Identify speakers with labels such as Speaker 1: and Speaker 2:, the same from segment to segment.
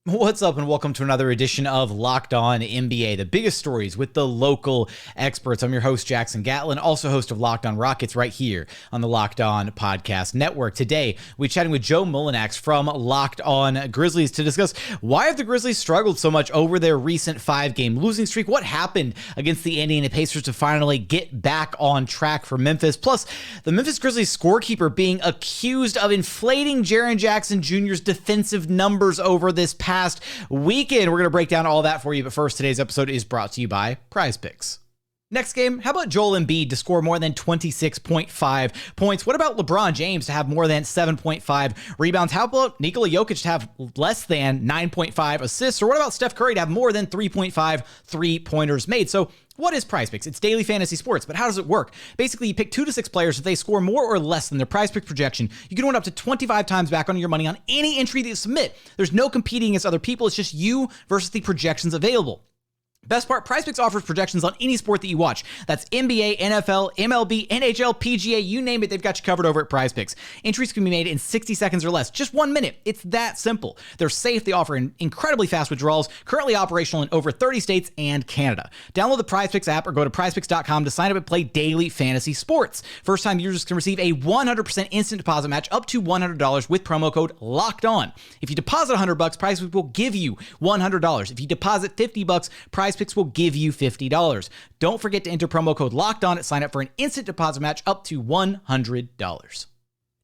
Speaker 1: What's up, and welcome to another edition of Locked On NBA, the biggest stories with the local experts. I'm your host, Jackson Gatlin, also host of Locked On Rockets right here on the Locked On Podcast Network. Today, we're chatting with Joe Mullinax from Locked On Grizzlies to discuss why have the Grizzlies struggled so much over their recent 5-game losing streak, what happened against the Indiana Pacers to finally get back on track for Memphis, plus the Memphis Grizzlies scorekeeper being accused of inflating Jaren Jackson Jr.'s defensive numbers over this past weekend. We're going to break down all that for you, but first, today's episode is brought to you by Prize Picks. Next game, how about Joel Embiid to score more than 26.5 points? What about LeBron James to have more than 7.5 rebounds? How about Nikola Jokic to have less than 9.5 assists? Or what about Steph Curry to have more than 3.5 three-pointers made? So what is Prize Picks? It's daily fantasy sports, but how does it work? Basically, you pick 2 to 6 players. If they score more or less than their Prize Pick projection, you can win up to 25 times back on your money on any entry that you submit. There's no competing against other people. It's just you versus the projections available. Best part, Prize Picks offers projections on any sport that you watch. That's NBA, NFL, MLB, NHL, PGA, you name it, they've got you covered over at Prize Picks. Entries can be made in 60 seconds or less, just 1 minute. It's that simple. They're safe, they offer incredibly fast withdrawals, currently operational in over 30 states and Canada. Download the Prize Picks app or go to prizepicks.com to sign up and play daily fantasy sports. First-time users can receive a 100% instant deposit match up to $100 with promo code LOCKEDON. If you deposit $100, Prize Picks will give you $100. If you deposit $50, Prize Picks will give you $50. Don't forget to enter promo code LOCKEDON at sign up for an instant deposit match up to $100.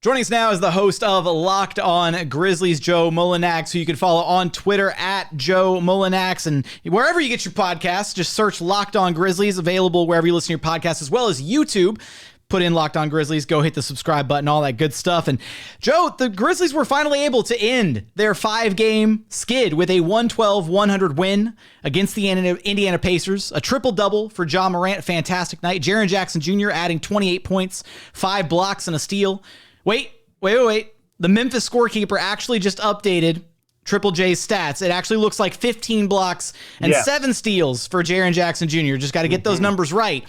Speaker 1: Joining us now is the host of Locked On Grizzlies, Joe Mullinax, who you can follow on Twitter at Joe Mullinax. And wherever you get your podcasts, just search Locked On Grizzlies, available wherever you listen to your podcasts, as well as YouTube. Put in Locked On Grizzlies, go hit the subscribe button, all that good stuff. And Joe, the Grizzlies were finally able to end their 5-game skid with a 112-100 win against the Indiana Pacers. A triple-double for Ja Morant, fantastic night. Jaren Jackson Jr. adding 28 points, 5 blocks, and a steal. Wait. The Memphis scorekeeper actually just updated Triple J's stats. It actually looks like 15 blocks and 7 steals for Jaren Jackson Jr. Just got to get those numbers right.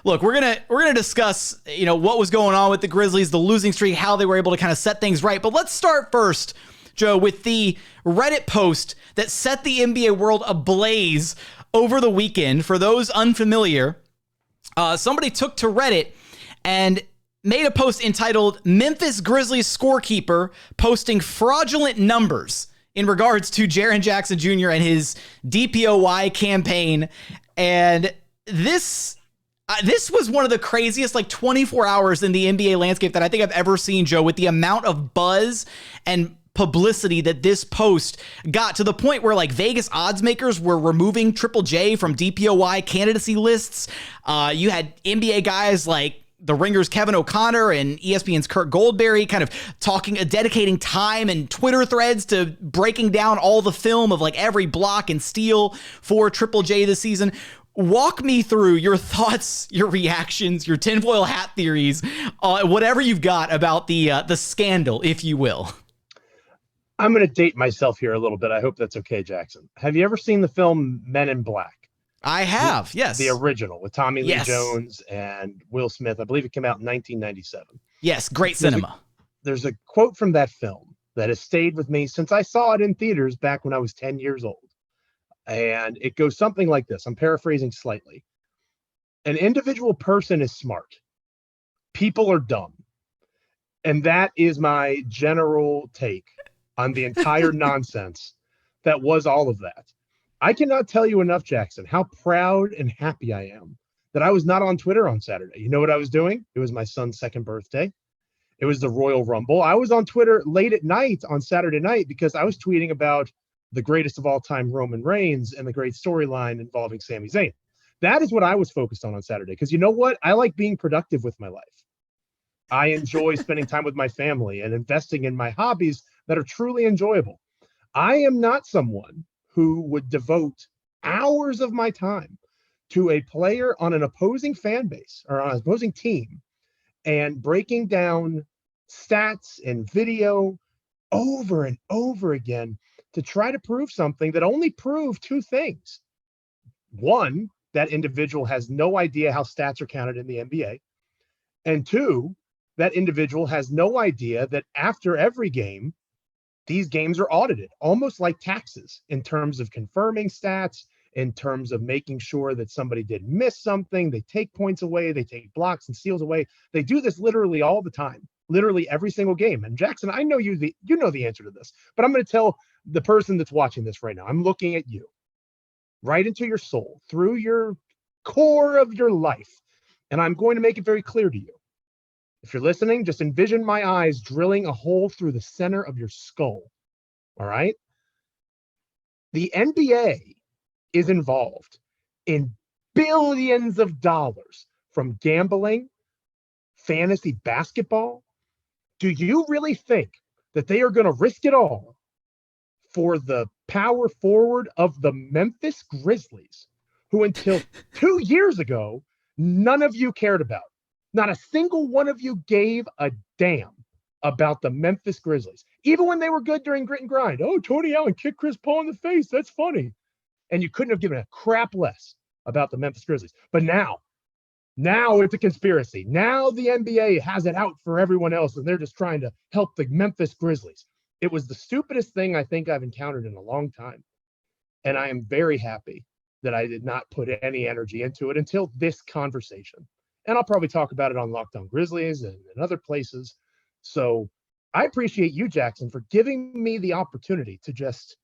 Speaker 1: Look, we're gonna discuss, what was going on with the Grizzlies, the losing streak, how they were able to kind of set things right. But let's start first, Joe, with the Reddit post that set the NBA world ablaze over the weekend. For those unfamiliar, somebody took to Reddit and made a post entitled "Memphis Grizzlies Scorekeeper Posting Fraudulent Numbers" in regards to Jaren Jackson Jr. and his DPOY campaign. And this was one of the craziest 24 hours in the NBA landscape that I think I've ever seen, Joe, with the amount of buzz and publicity that this post got, to the point where Vegas odds makers were removing Triple J from DPOY candidacy lists. You had NBA guys like The Ringer's Kevin O'Connor and ESPN's Kurt Goldberry kind of dedicating time and Twitter threads to breaking down all the film of every block and steal for Triple J this season. Walk me through your thoughts, your reactions, your tinfoil hat theories, whatever you've got about the scandal, if you will.
Speaker 2: I'm going to date myself here a little bit. I hope that's okay, Jackson. Have you ever seen the film Men in Black?
Speaker 1: I have, yes.
Speaker 2: The original with Tommy Lee Jones and Will Smith. I believe it came out in 1997.
Speaker 1: Yes, great cinema.
Speaker 2: There's a quote from that film that has stayed with me since I saw it in theaters back when I was 10 years old. And it goes something like this. I'm paraphrasing slightly. An individual person is smart. People are dumb. And that is my general take on the entire nonsense that was all of that. I cannot tell you enough, Jackson, how proud and happy I am that I was not on Twitter on Saturday. You know what I was doing? It was my son's 2nd birthday. It was the Royal Rumble. I was on Twitter late at night on Saturday night because I was tweeting about the greatest of all time, Roman Reigns, and the great storyline involving Sami Zayn. That is what I was focused on Saturday. Because you know what? I like being productive with my life. I enjoy spending time with my family and investing in my hobbies that are truly enjoyable. I am not someone who would devote hours of my time to a player on an opposing fan base or on an opposing team and breaking down stats and video over and over again to try to prove something that only proved 2 things. One, that individual has no idea how stats are counted in the NBA. And 2, that individual has no idea that after every game, these games are audited almost like taxes in terms of confirming stats, in terms of making sure that somebody did miss something. They take points away, they take blocks and steals away. They do this literally all the time, literally every single game. And Jackson, I know you know the answer to this, but I'm going to tell the person that's watching this right now. I'm looking at you right into your soul, through your core of your life, and I'm going to make it very clear to you. If you're listening, just envision my eyes drilling a hole through the center of your skull. All right? The NBA is involved in billions of dollars from gambling, fantasy basketball. Do you really think that they are going to risk it all for the power forward of the Memphis Grizzlies, who until 2 years ago, none of you cared about? Not a single one of you gave a damn about the Memphis Grizzlies, even when they were good during grit and grind. Oh, Tony Allen kicked Chris Paul in the face. That's funny. And you couldn't have given a crap less about the Memphis Grizzlies. But now it's a conspiracy. Now the NBA has it out for everyone else, and they're just trying to help the Memphis Grizzlies. It was the stupidest thing I think I've encountered in a long time. And I am very happy that I did not put any energy into it until this conversation. And I'll probably talk about it on Locked On Grizzlies and other places. So I appreciate you, Jackson, for giving me the opportunity to just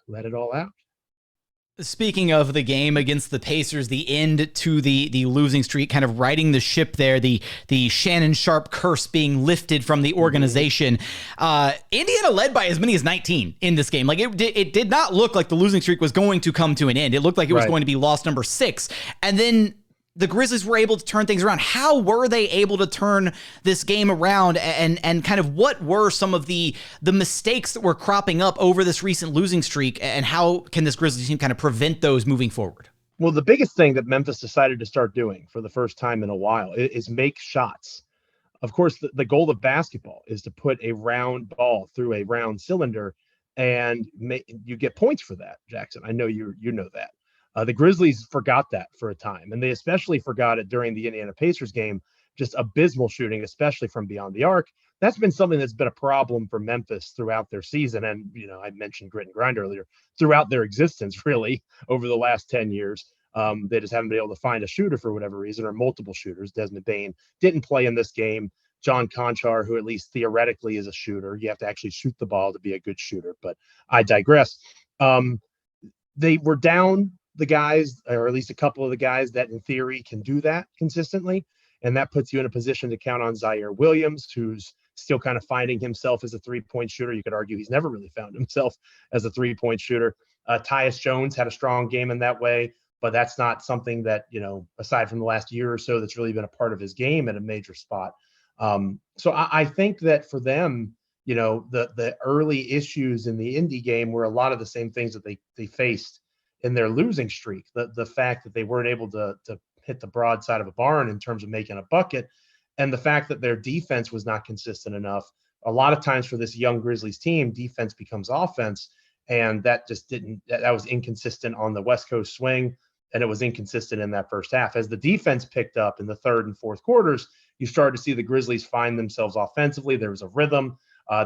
Speaker 2: let it all out.
Speaker 1: Speaking of the game against the Pacers, the end to the losing streak, kind of riding the ship there, the Shannon Sharpe curse being lifted from the organization. Indiana led by as many as 19 in this game. Like it did not look like the losing streak was going to come to an end. It looked like it was going to be loss number 6. And then the Grizzlies were able to turn things around. How were they able to turn this game around, and kind of what were some of the mistakes that were cropping up over this recent losing streak, and how can this Grizzlies team kind of prevent those moving forward?
Speaker 2: Well, the biggest thing that Memphis decided to start doing for the first time in a while is make shots. Of course, the goal of basketball is to put a round ball through a round cylinder, and you get points for that, Jackson. I know you know that. The Grizzlies forgot that for a time, and they especially forgot it during the Indiana Pacers game. Just abysmal shooting, especially from beyond the arc. That's been something that's been a problem for Memphis throughout their season. And, I mentioned grit and grind earlier, throughout their existence, really, over the last 10 years. They just haven't been able to find a shooter for whatever reason, or multiple shooters. Desmond Bane didn't play in this game. John Conchar, who at least theoretically is a shooter. You have to actually shoot the ball to be a good shooter, but I digress. They were down the guys, or at least a couple of the guys that in theory can do that consistently. And that puts you in a position to count on Zaire Williams, who's still kind of finding himself as a 3-point shooter. You could argue he's never really found himself as a 3-point shooter. Tyus Jones had a strong game in that way, but that's not something that, aside from the last year or so, that's really been a part of his game at a major spot. So I think that for them, the early issues in the Indy game were a lot of the same things that they faced in their losing streak. The fact that they weren't able to hit the broadside of a barn in terms of making a bucket, and the fact that their defense was not consistent enough. A lot of times for this young Grizzlies team, defense becomes offense, and that was inconsistent on the West Coast swing, and it was inconsistent in that first half. As the defense picked up in the third and fourth quarters, you started to see the Grizzlies find themselves offensively. There was a rhythm.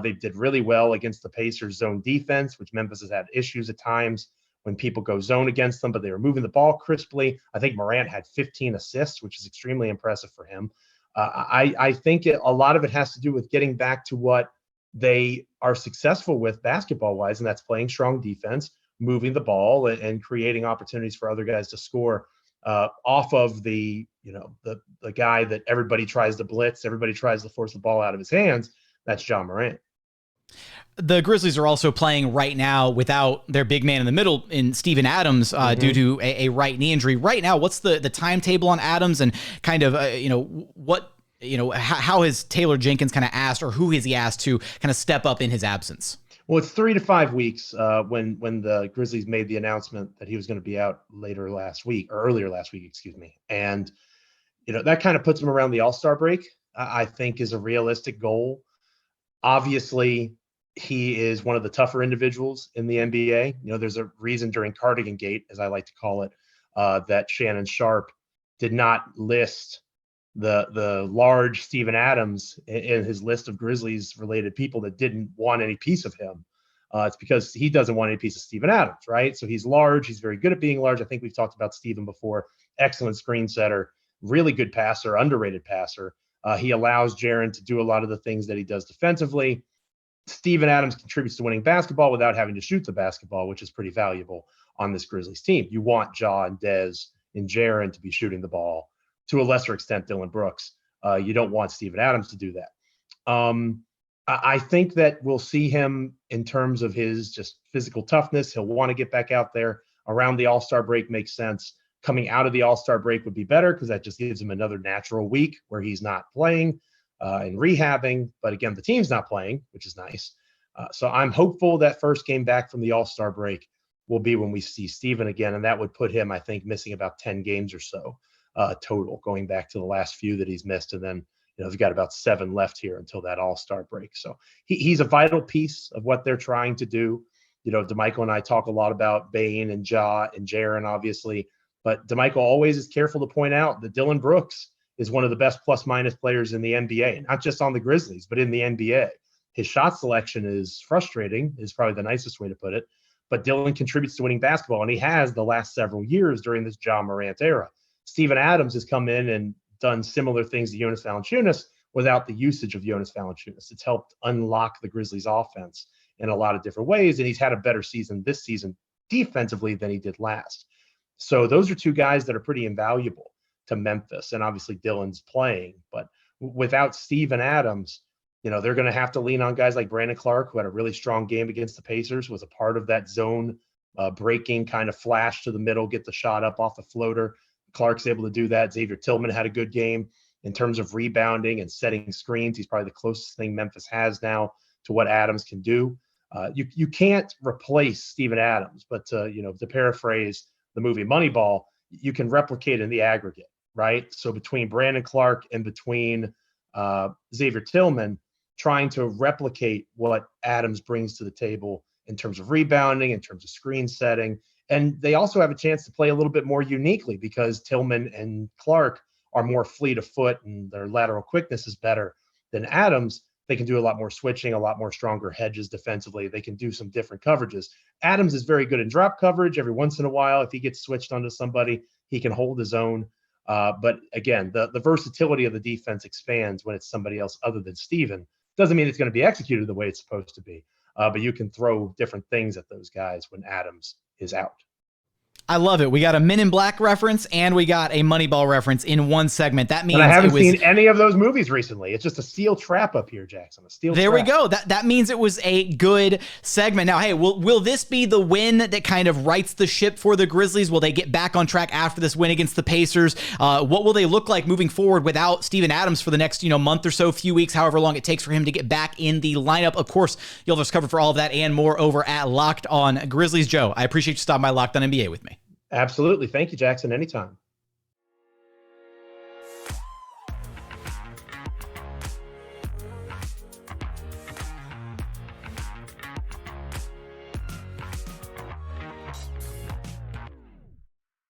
Speaker 2: They did really well against the Pacers zone defense, which Memphis has had issues at times when people go zone against them, but they were moving the ball crisply. I think Morant had 15 assists, which is extremely impressive for him. I think a lot of it has to do with getting back to what they are successful with basketball-wise, and that's playing strong defense, moving the ball, and creating opportunities for other guys to score off of the guy that everybody tries to blitz, everybody tries to force the ball out of his hands. That's John Morant.
Speaker 1: The Grizzlies are also playing right now without their big man in the middle in Steven Adams due to a right knee injury. Right now, what's the timetable on Adams, and kind of how has Taylor Jenkins kind of asked, or who has he asked to kind of step up in his absence?
Speaker 2: Well, it's 3 to 5 weeks when the Grizzlies made the announcement that he was going to be out earlier last week, excuse me. And, that kind of puts him around the All-Star break, I think is a realistic goal. Obviously, he is one of the tougher individuals in the NBA. There's a reason during Cardigan Gate, as I like to call it, that Shannon Sharpe did not list the large Steven Adams in his list of Grizzlies related people that didn't want any piece of him. It's because he doesn't want any piece of Steven Adams, right? So he's large. He's very good at being large. I think we've talked about Steven before. Excellent screen setter, really good passer, underrated passer. He allows Jaren to do a lot of the things that he does defensively. Steven Adams contributes to winning basketball without having to shoot the basketball, which is pretty valuable on this Grizzlies team. You want Ja and Dez and Jaren to be shooting the ball. To a lesser extent, Dillon Brooks. You don't want Steven Adams to do that. I think that we'll see him in terms of his just physical toughness. He'll want to get back out there around the All-Star break. Makes sense. Coming out of the All-Star break would be better because that just gives him another natural week where he's not playing and rehabbing. But again, the team's not playing, which is nice. So I'm hopeful that first game back from the All-Star break will be when we see Steven again. And that would put him, I think, missing about 10 games or so total, going back to the last few that he's missed. And then, he's got about 7 left here until that All-Star break. So he's a vital piece of what they're trying to do. DeMichael and I talk a lot about Bane and Ja and Jaren, obviously. But DeMichael always is careful to point out that Dillon Brooks is one of the best plus-minus players in the NBA, not just on the Grizzlies, but in the NBA. His shot selection is frustrating, is probably the nicest way to put it. But Dillon contributes to winning basketball, and he has the last several years during this Ja Morant era. Steven Adams has come in and done similar things to Jonas Valanciunas without the usage of Jonas Valanciunas. It's helped unlock the Grizzlies' offense in a lot of different ways, and he's had a better season this season defensively than he did last. So those are two guys that are pretty invaluable to Memphis, and obviously Dillon's playing. But without Steven Adams, they're going to have to lean on guys like Brandon Clark, who had a really strong game against the Pacers, was a part of that zone breaking kind of flash to the middle, get the shot up off the floater. Clark's able to do that. Xavier Tillman had a good game in terms of rebounding and setting screens. He's probably the closest thing Memphis has now to what Adams can do. You can't replace Steven Adams, but to paraphrase the movie Moneyball, you can replicate in the aggregate, right? So between Brandon Clark and between Xavier Tillman, trying to replicate what Adams brings to the table in terms of rebounding, in terms of screen setting. And they also have a chance to play a little bit more uniquely because Tillman and Clark are more fleet of foot and their lateral quickness is better than Adams. They can do a lot more switching, a lot more stronger hedges defensively. They can do some different coverages. Adams is very good in drop coverage. Every once in a while, if he gets switched onto somebody, he can hold his own. But again, the versatility of the defense expands when it's somebody else other than Steven. Doesn't mean it's going to be executed the way it's supposed to be. But you can throw different things at those guys when Adams is out.
Speaker 1: I love it. We got a Men in Black reference and we got a Moneyball reference in one segment. That means
Speaker 2: I haven't seen any of those movies recently. It's just a steel trap up here, Jackson. A steel
Speaker 1: there
Speaker 2: trap.
Speaker 1: We go. That means it was a good segment. Now, hey, will this be the win that kind of rights the ship for the Grizzlies? Will they get back on track after this win against the Pacers? What will they look like moving forward without Steven Adams for the next month or so, few weeks, however long it takes for him to get back in the lineup? Of course, you'll have us covered for all of that and more over at Locked On Grizzlies. Joe, I appreciate you stopping by Locked On NBA with me.
Speaker 2: Absolutely. Thank you, Jackson. Anytime.